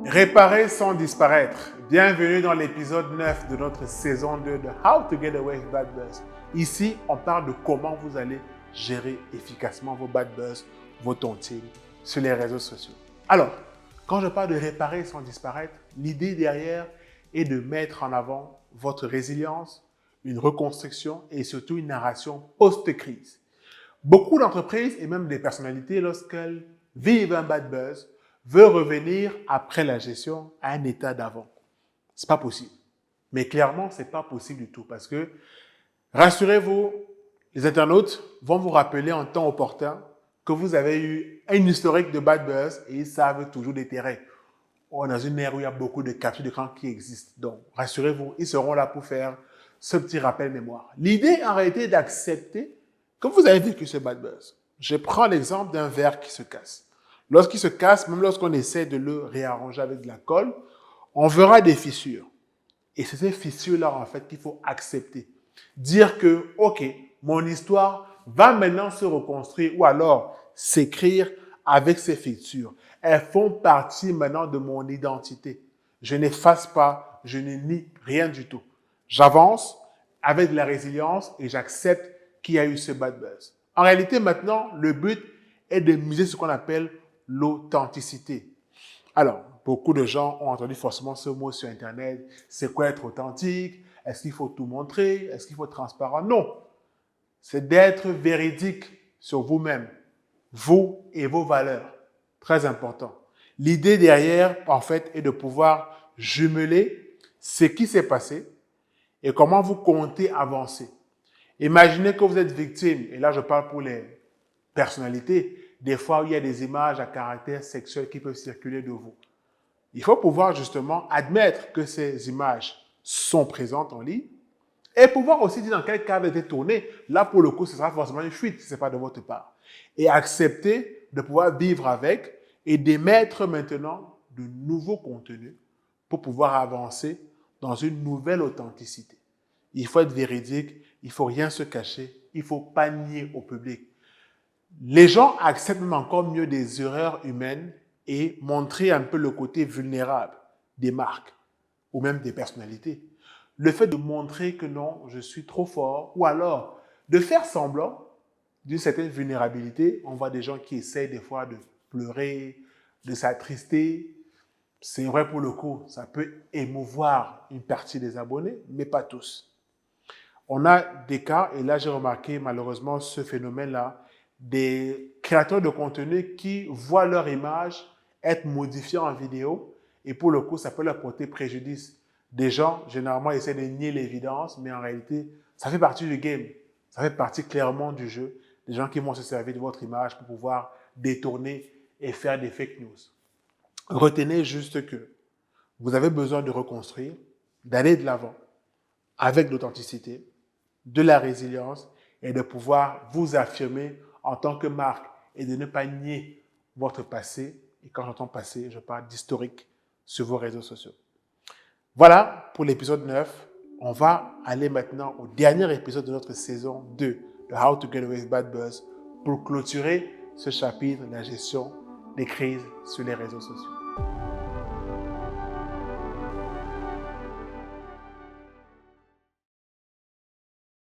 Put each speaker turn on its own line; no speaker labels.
Réparer sans disparaître. Bienvenue dans l'épisode 9 de notre saison 2 de How to Get Away with Bad Buzz. Ici, on parle de comment vous allez gérer efficacement vos bad buzz, vos tontines sur les réseaux sociaux. Alors, quand je parle de réparer sans disparaître, l'idée derrière est de mettre en avant votre résilience, une reconstruction et surtout une narration post-crise. Beaucoup d'entreprises et même des personnalités, lorsqu'elles vivent un bad buzz, veulent revenir après la gestion à un état d'avant. C'est pas possible. Mais clairement, c'est pas possible du tout parce que, rassurez-vous, les internautes vont vous rappeler en temps opportun que vous avez eu un historique de bad buzz et ils savent toujours déterrer. On est dans une ère où il y a beaucoup de captures d'écran qui existent. Donc, rassurez-vous, ils seront là pour faire ce petit rappel mémoire. L'idée, en réalité, est d'accepter que vous avez vécu ce bad buzz. Je prends l'exemple d'un verre qui se casse. Lorsqu'il se casse, même lorsqu'on essaie de le réarranger avec de la colle, on verra des fissures. Et c'est ces fissures-là, en fait, qu'il faut accepter. Dire que, OK, mon histoire va maintenant se reconstruire ou alors s'écrire avec ces fissures. Elles font partie maintenant de mon identité. Je n'efface pas, je ne nie rien du tout. J'avance avec de la résilience et j'accepte qu'il y a eu ce bad buzz. En réalité, maintenant, le but est de miser ce qu'on appelle l'authenticité. Alors, beaucoup de gens ont entendu forcément ce mot sur Internet. C'est quoi être authentique? Est-ce qu'il faut tout montrer? Est-ce qu'il faut être transparent? Non. C'est d'être véridique sur vous-même, vous et vos valeurs. Très important. L'idée derrière, en fait, est de pouvoir jumeler ce qui s'est passé et comment vous comptez avancer. Imaginez que vous êtes victime, et là je parle pour les personnalités, des fois il y a des images à caractère sexuel qui peuvent circuler de vous. Il faut pouvoir justement admettre que ces images sont présentes en ligne et pouvoir aussi dire dans quel cadre elles étaient tournées. Là, pour le coup, ce sera forcément une fuite si ce n'est pas de votre part. Et accepter de pouvoir vivre avec et d'émettre maintenant de nouveaux contenus pour pouvoir avancer dans une nouvelle authenticité. Il faut être véridique, il ne faut rien se cacher, il ne faut pas nier au public. Les gens acceptent même encore mieux des erreurs humaines et montrer un peu le côté vulnérable des marques ou même des personnalités. Le fait de montrer que non, je suis trop fort ou alors de faire semblant d'une certaine vulnérabilité. On voit des gens qui essayent des fois de pleurer, de s'attrister. C'est vrai pour le coup, ça peut émouvoir une partie des abonnés, mais pas tous. On a des cas, et là j'ai remarqué malheureusement ce phénomène-là, des créateurs de contenu qui voient leur image être modifiée en vidéo et pour le coup, ça peut leur porter préjudice. Des gens, généralement, essaient de nier l'évidence, mais en réalité, ça fait partie du game. Ça fait partie clairement du jeu. Des gens qui vont se servir de votre image pour pouvoir détourner et faire des fake news. Retenez juste que vous avez besoin de reconstruire, d'aller de l'avant avec l'authenticité, de la résilience et de pouvoir vous affirmer en tant que marque et de ne pas nier votre passé. Et quand j'entends passé, je parle d'historique sur vos réseaux sociaux. Voilà pour l'épisode 9. On va aller maintenant au dernier épisode de notre saison 2 de How to Get Away with Bad Buzz pour clôturer ce chapitre de la gestion des crises sur les réseaux sociaux.